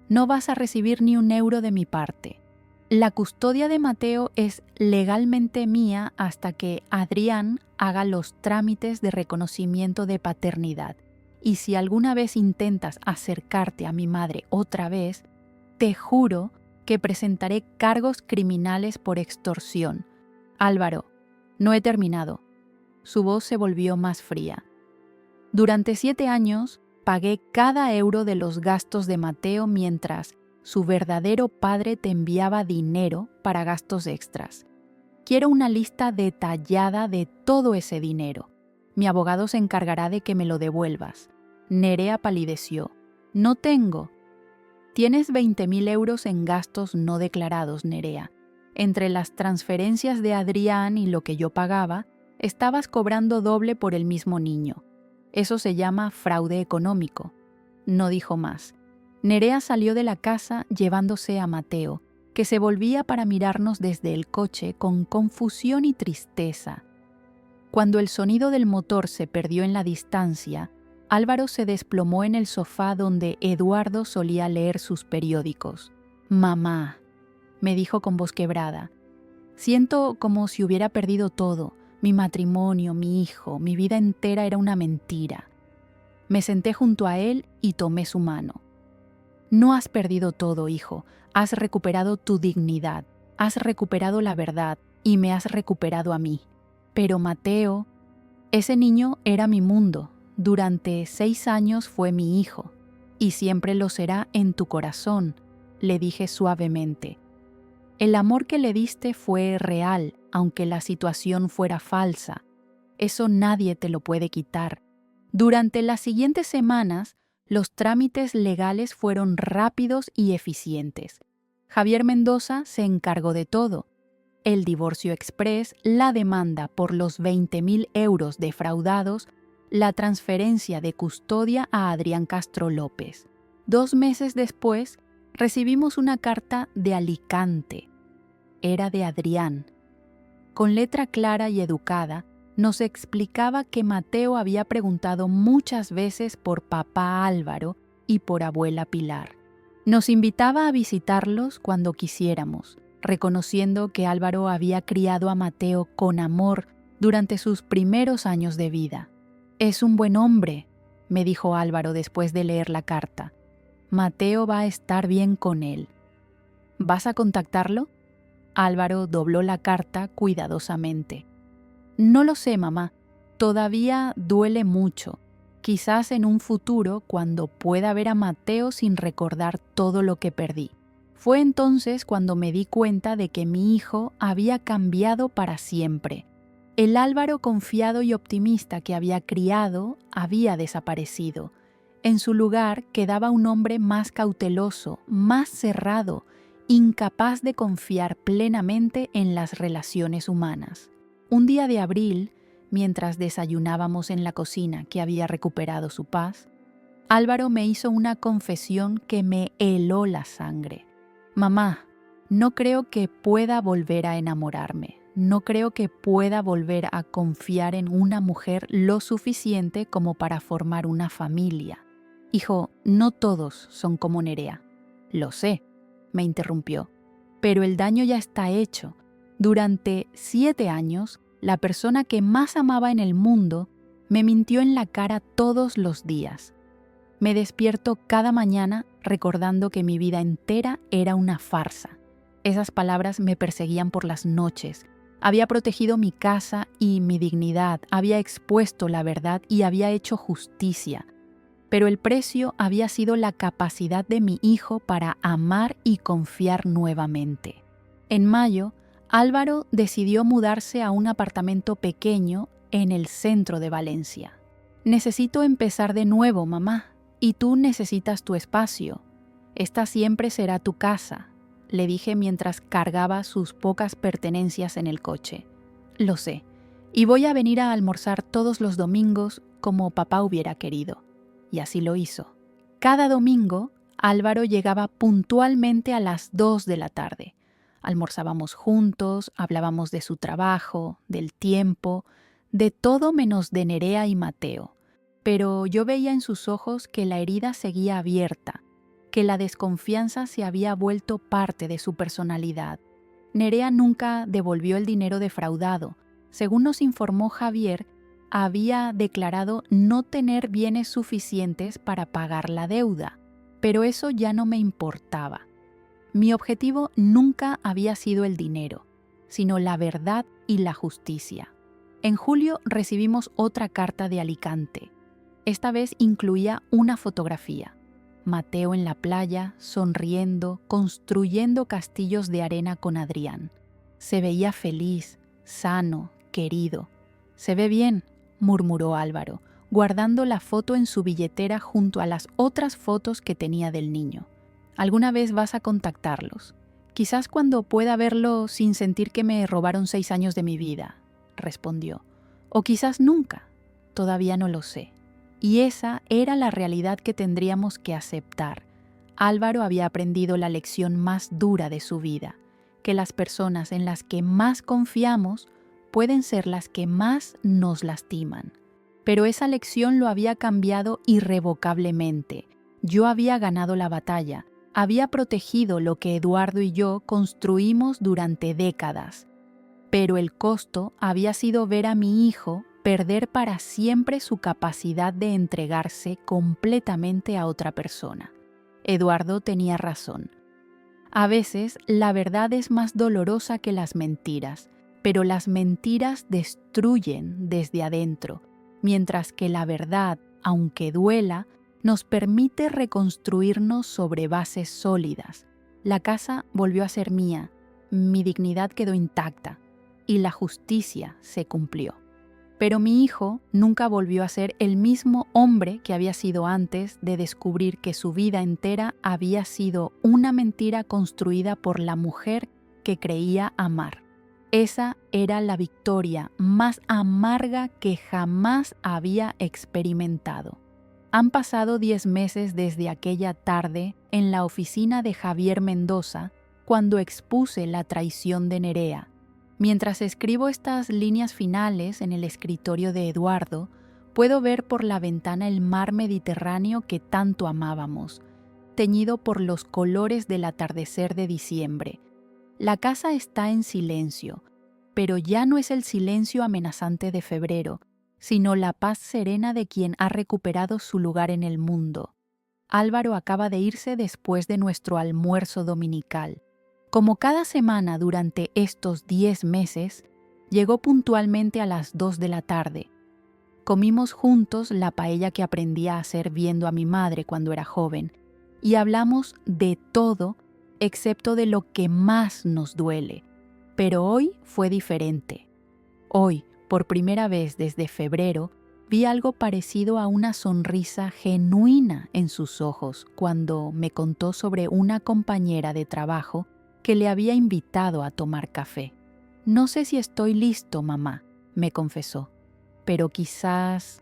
No vas a recibir ni un euro de mi parte. La custodia de Mateo es legalmente mía hasta que Adrián haga los trámites de reconocimiento de paternidad. Y si alguna vez intentas acercarte a mi madre otra vez, te juro que presentaré cargos criminales por extorsión. Álvaro, no he terminado. Su voz se volvió más fría. Durante 7 años, pagué cada euro de los gastos de Mateo mientras su verdadero padre te enviaba dinero para gastos extras. Quiero una lista detallada de todo ese dinero. Mi abogado se encargará de que me lo devuelvas. Nerea palideció. No tengo. Tienes 20.000 euros en gastos no declarados, Nerea. Entre las transferencias de Adrián y lo que yo pagaba, estabas cobrando doble por el mismo niño. Eso se llama fraude económico. No dijo más. Nerea salió de la casa llevándose a Mateo, que se volvía para mirarnos desde el coche con confusión y tristeza. Cuando el sonido del motor se perdió en la distancia, Álvaro se desplomó en el sofá donde Eduardo solía leer sus periódicos. «Mamá», me dijo con voz quebrada, «siento como si hubiera perdido todo. Mi matrimonio, mi hijo, mi vida entera era una mentira». Me senté junto a él y tomé su mano. «No has perdido todo, hijo. Has recuperado tu dignidad, has recuperado la verdad y me has recuperado a mí. Pero Mateo, ese niño era mi mundo. Durante 6 años fue mi hijo, y siempre lo será en tu corazón», le dije suavemente. «El amor que le diste fue real, aunque la situación fuera falsa. Eso nadie te lo puede quitar». Durante las siguientes semanas, los trámites legales fueron rápidos y eficientes. Javier Mendoza se encargó de todo. El divorcio exprés, la demanda por los 20.000 euros defraudados, la transferencia de custodia a Adrián Castro López. 2 meses después, recibimos una carta de Alicante. Era de Adrián. Con letra clara y educada, nos explicaba que Mateo había preguntado muchas veces por papá Álvaro y por abuela Pilar. Nos invitaba a visitarlos cuando quisiéramos, reconociendo que Álvaro había criado a Mateo con amor durante sus primeros años de vida. «Es un buen hombre», me dijo Álvaro después de leer la carta. «Mateo va a estar bien con él». «¿Vas a contactarlo?». Álvaro dobló la carta cuidadosamente. «No lo sé, mamá. Todavía duele mucho. Quizás en un futuro, cuando pueda ver a Mateo sin recordar todo lo que perdí». Fue entonces cuando me di cuenta de que mi hijo había cambiado para siempre. El Álvaro confiado y optimista que había criado había desaparecido. En su lugar quedaba un hombre más cauteloso, más cerrado, incapaz de confiar plenamente en las relaciones humanas. Un día de abril, mientras desayunábamos en la cocina que había recuperado su paz, Álvaro me hizo una confesión que me heló la sangre. Mamá, no creo que pueda volver a enamorarme. No creo que pueda volver a confiar en una mujer lo suficiente como para formar una familia. Hijo, no todos son como Nerea. Lo sé, me interrumpió, pero el daño ya está hecho. Durante 7 años, la persona que más amaba en el mundo me mintió en la cara todos los días. Me despierto cada mañana recordando que mi vida entera era una farsa. Esas palabras me perseguían por las noches. Había protegido mi casa y mi dignidad, había expuesto la verdad y había hecho justicia. Pero el precio había sido la capacidad de mi hijo para amar y confiar nuevamente. En mayo, Álvaro decidió mudarse a un apartamento pequeño en el centro de Valencia. Necesito empezar de nuevo, mamá, y tú necesitas tu espacio. Esta siempre será tu casa, le dije mientras cargaba sus pocas pertenencias en el coche. Lo sé, y voy a venir a almorzar todos los domingos como papá hubiera querido. Y así lo hizo. Cada domingo, Álvaro llegaba puntualmente a las 2 de la tarde. Almorzábamos juntos, hablábamos de su trabajo, del tiempo, de todo menos de Nerea y Mateo. Pero yo veía en sus ojos que la herida seguía abierta, que la desconfianza se había vuelto parte de su personalidad. Nerea nunca devolvió el dinero defraudado. Según nos informó Javier, había declarado no tener bienes suficientes para pagar la deuda, pero eso ya no me importaba. Mi objetivo nunca había sido el dinero, sino la verdad y la justicia. En julio recibimos otra carta de Alicante. Esta vez incluía una fotografía. Mateo en la playa, sonriendo, construyendo castillos de arena con Adrián. Se veía feliz, sano, querido. «Se ve bien», murmuró Álvaro, guardando la foto en su billetera junto a las otras fotos que tenía del niño. «Alguna vez vas a contactarlos. Quizás cuando pueda verlo sin sentir que me robaron 6 años de mi vida», respondió. «O quizás nunca. Todavía no lo sé». Y esa era la realidad que tendríamos que aceptar. Álvaro había aprendido la lección más dura de su vida, que las personas en las que más confiamos pueden ser las que más nos lastiman. Pero esa lección lo había cambiado irrevocablemente. Yo había ganado la batalla, había protegido lo que Eduardo y yo construimos durante décadas. Pero el costo había sido ver a mi hijo perder para siempre su capacidad de entregarse completamente a otra persona. Eduardo tenía razón. A veces la verdad es más dolorosa que las mentiras, pero las mentiras destruyen desde adentro, mientras que la verdad, aunque duela, nos permite reconstruirnos sobre bases sólidas. La casa volvió a ser mía, mi dignidad quedó intacta y la justicia se cumplió. Pero mi hijo nunca volvió a ser el mismo hombre que había sido antes de descubrir que su vida entera había sido una mentira construida por la mujer que creía amar. Esa era la victoria más amarga que jamás había experimentado. Han pasado 10 meses desde aquella tarde en la oficina de Javier Mendoza, cuando expuse la traición de Nerea. Mientras escribo estas líneas finales en el escritorio de Eduardo, puedo ver por la ventana el mar Mediterráneo que tanto amábamos, teñido por los colores del atardecer de diciembre. La casa está en silencio, pero ya no es el silencio amenazante de febrero, sino la paz serena de quien ha recuperado su lugar en el mundo. Álvaro acaba de irse después de nuestro almuerzo dominical. Como cada semana durante estos 10 meses, llegó puntualmente a las 2 de la tarde. Comimos juntos la paella que aprendí a hacer viendo a mi madre cuando era joven y hablamos de todo excepto de lo que más nos duele. Pero hoy fue diferente. Hoy, por primera vez desde febrero, vi algo parecido a una sonrisa genuina en sus ojos cuando me contó sobre una compañera de trabajo que le había invitado a tomar café. «No sé si estoy listo, mamá», me confesó, «pero quizás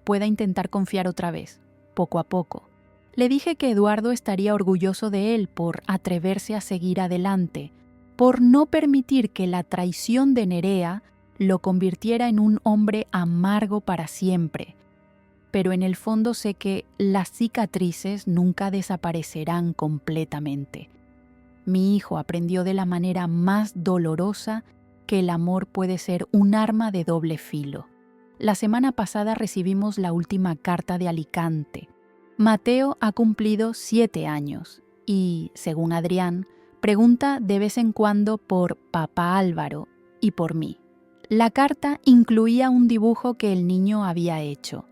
pueda intentar confiar otra vez». poco a poco. Le dije que Eduardo estaría orgulloso de él por atreverse a seguir adelante, por no permitir que la traición de Nerea lo convirtiera en un hombre amargo para siempre. Pero en el fondo sé que las cicatrices nunca desaparecerán completamente. Mi hijo aprendió de la manera más dolorosa que el amor puede ser un arma de doble filo. La semana pasada recibimos la última carta de Alicante. Mateo ha cumplido 7 años y, según Adrián, pregunta de vez en cuando por papá Álvaro y por mí. La carta incluía un dibujo que el niño había hecho.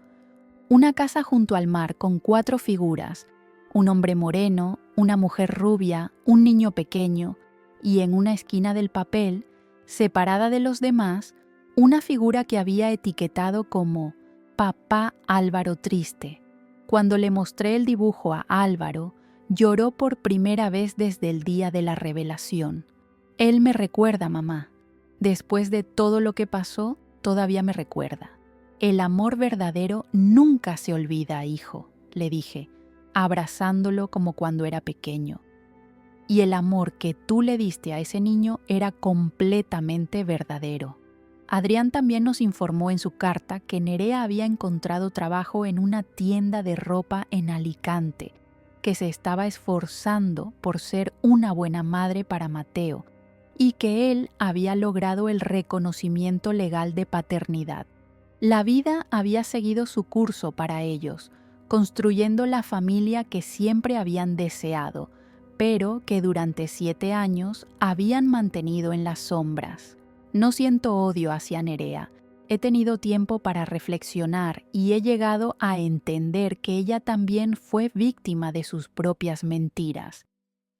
Una casa junto al mar con 4 figuras, un hombre moreno, una mujer rubia, un niño pequeño y en una esquina del papel, separada de los demás, una figura que había etiquetado como Papá Álvaro Triste. Cuando le mostré el dibujo a Álvaro, lloró por primera vez desde el día de la revelación. Él me recuerda, mamá. Después de todo lo que pasó, todavía me recuerda. El amor verdadero nunca se olvida, hijo, le dije, abrazándolo como cuando era pequeño. Y el amor que tú le diste a ese niño era completamente verdadero. Adrián también nos informó en su carta que Nerea había encontrado trabajo en una tienda de ropa en Alicante, que se estaba esforzando por ser una buena madre para Mateo y que él había logrado el reconocimiento legal de paternidad. La vida había seguido su curso para ellos, construyendo la familia que siempre habían deseado, pero que durante 7 años habían mantenido en las sombras. No siento odio hacia Nerea. He tenido tiempo para reflexionar y he llegado a entender que ella también fue víctima de sus propias mentiras.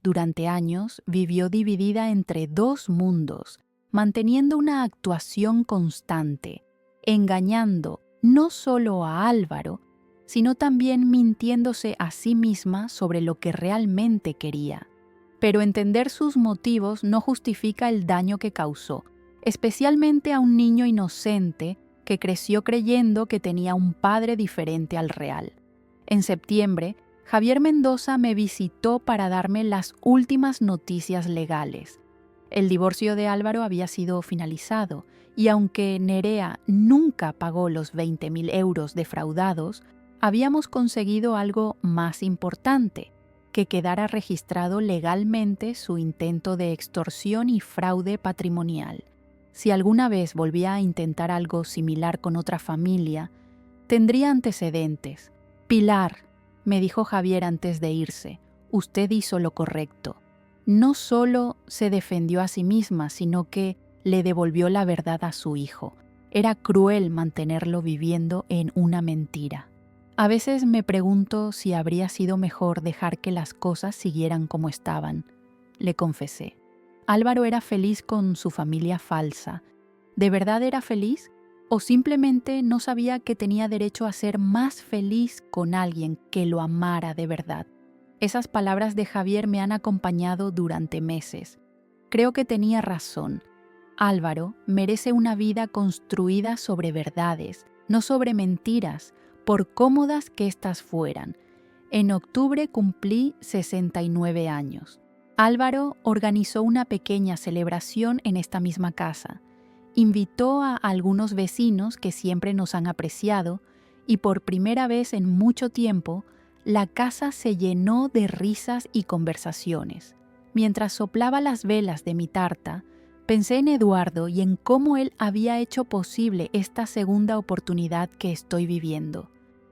Durante años vivió dividida entre 2 mundos, manteniendo una actuación constante, engañando no solo a Álvaro, sino también mintiéndose a sí misma sobre lo que realmente quería. Pero entender sus motivos no justifica el daño que causó, especialmente a un niño inocente que creció creyendo que tenía un padre diferente al real. En septiembre, Javier Mendoza me visitó para darme las últimas noticias legales. El divorcio de Álvaro había sido finalizado y aunque Nerea nunca pagó los 20.000 euros defraudados, habíamos conseguido algo más importante, que quedara registrado legalmente su intento de extorsión y fraude patrimonial. Si alguna vez volvía a intentar algo similar con otra familia, tendría antecedentes. Pilar, me dijo Javier antes de irse, usted hizo lo correcto. No solo se defendió a sí misma, sino que le devolvió la verdad a su hijo. Era cruel mantenerlo viviendo en una mentira. A veces me pregunto si habría sido mejor dejar que las cosas siguieran como estaban, le confesé. Álvaro era feliz con su familia falsa. ¿De verdad era feliz? ¿O simplemente no sabía que tenía derecho a ser más feliz con alguien que lo amara de verdad? Esas palabras de Javier me han acompañado durante meses. Creo que tenía razón. Álvaro merece una vida construida sobre verdades, no sobre mentiras, por cómodas que éstas fueran. En octubre cumplí 69 años. Álvaro organizó una pequeña celebración en esta misma casa. Invitó a algunos vecinos que siempre nos han apreciado y por primera vez en mucho tiempo, la casa se llenó de risas y conversaciones. Mientras soplaba las velas de mi tarta, pensé en Eduardo y en cómo él había hecho posible esta segunda oportunidad que estoy viviendo.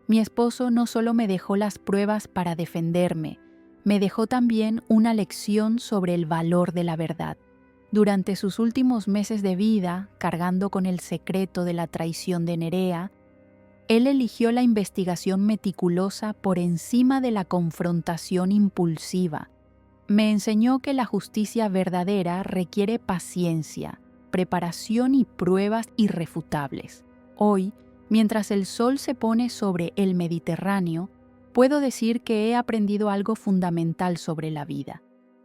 Mi esposo no solo me dejó las pruebas para defenderme, me dejó también una lección sobre el valor de la verdad. Durante sus últimos meses de vida, cargando con el secreto de la traición de Nerea, él eligió la investigación meticulosa por encima de la confrontación impulsiva. Me enseñó que la justicia verdadera requiere paciencia, preparación y pruebas irrefutables. Hoy, mientras el sol se pone sobre el Mediterráneo, puedo decir que he aprendido algo fundamental sobre la vida,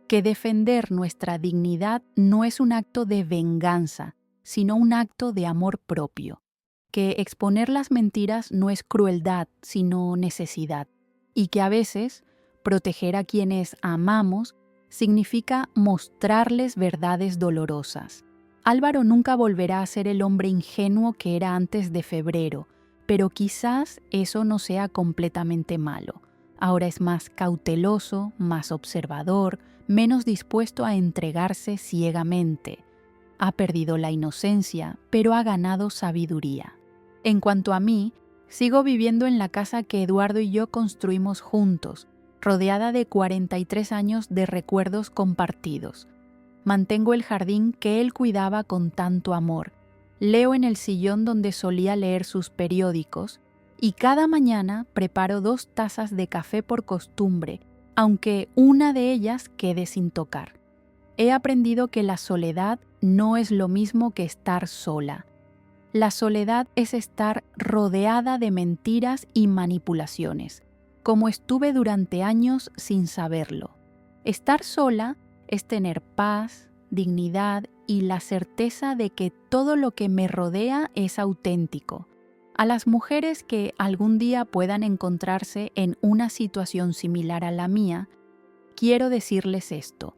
que defender nuestra dignidad no es un acto de venganza, sino un acto de amor propio, que exponer las mentiras no es crueldad, sino necesidad, y que a veces proteger a quienes amamos significa mostrarles verdades dolorosas. Álvaro nunca volverá a ser el hombre ingenuo que era antes de febrero, pero quizás eso no sea completamente malo. Ahora es más cauteloso, más observador, menos dispuesto a entregarse ciegamente. Ha perdido la inocencia, pero ha ganado sabiduría. En cuanto a mí, sigo viviendo en la casa que Eduardo y yo construimos juntos, rodeada de 43 años de recuerdos compartidos. Mantengo el jardín que él cuidaba con tanto amor. Leo en el sillón donde solía leer sus periódicos y cada mañana preparo 2 tazas de café por costumbre, aunque una de ellas quede sin tocar. He aprendido que la soledad no es lo mismo que estar sola. La soledad es estar rodeada de mentiras y manipulaciones, como estuve durante años sin saberlo. Estar sola es tener paz, dignidad y la certeza de que todo lo que me rodea es auténtico. A las mujeres que algún día puedan encontrarse en una situación similar a la mía, quiero decirles esto: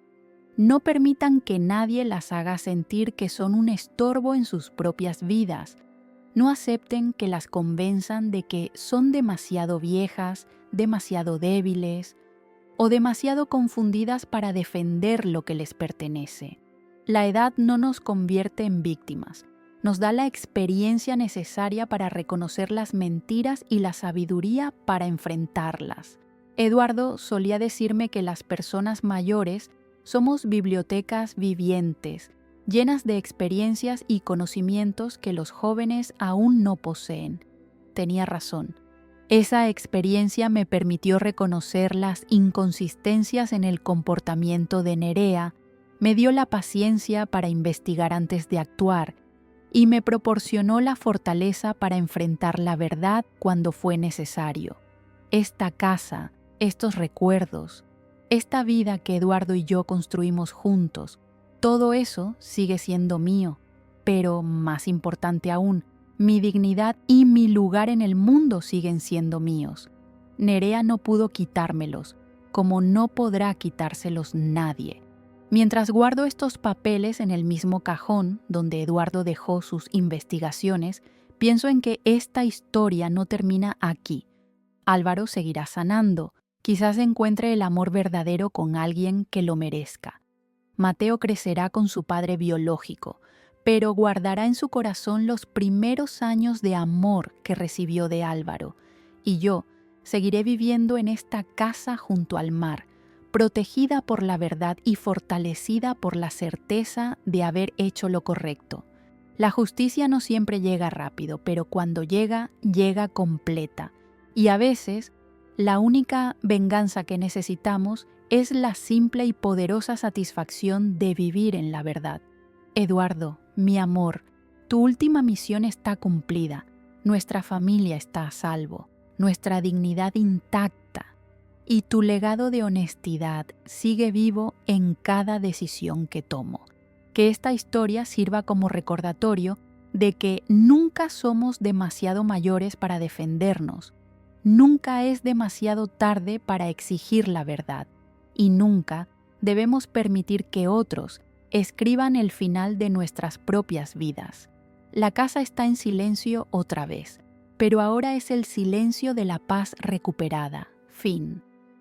no permitan que nadie las haga sentir que son un estorbo en sus propias vidas. No acepten que las convenzan de que son demasiado viejas, demasiado débiles o demasiado confundidas para defender lo que les pertenece. La edad no nos convierte en víctimas, nos da la experiencia necesaria para reconocer las mentiras y la sabiduría para enfrentarlas. Eduardo solía decirme que las personas mayores somos bibliotecas vivientes, llenas de experiencias y conocimientos que los jóvenes aún no poseen. Tenía razón. Esa experiencia me permitió reconocer las inconsistencias en el comportamiento de Nerea, me dio la paciencia para investigar antes de actuar y me proporcionó la fortaleza para enfrentar la verdad cuando fue necesario. Esta casa, estos recuerdos, esta vida que Eduardo y yo construimos juntos, todo eso sigue siendo mío, pero más importante aún, mi dignidad y mi lugar en el mundo siguen siendo míos. Nerea no pudo quitármelos, como no podrá quitárselos nadie. Mientras guardo estos papeles en el mismo cajón donde Eduardo dejó sus investigaciones, pienso en que esta historia no termina aquí. Álvaro seguirá sanando, quizás encuentre el amor verdadero con alguien que lo merezca. Mateo crecerá con su padre biológico, pero guardará en su corazón los primeros años de amor que recibió de Álvaro, y yo seguiré viviendo en esta casa junto al mar, protegida por la verdad y fortalecida por la certeza de haber hecho lo correcto. La justicia no siempre llega rápido, pero cuando llega, llega completa, y a veces la única venganza que necesitamos es la simple y poderosa satisfacción de vivir en la verdad. Eduardo, mi amor, tu última misión está cumplida, nuestra familia está a salvo, nuestra dignidad intacta, y tu legado de honestidad sigue vivo en cada decisión que tomo. Que esta historia sirva como recordatorio de que nunca somos demasiado mayores para defendernos, nunca es demasiado tarde para exigir la verdad, y nunca debemos permitir que otros escriban el final de nuestras propias vidas. La casa está en silencio otra vez, pero ahora es el silencio de la paz recuperada. Fin.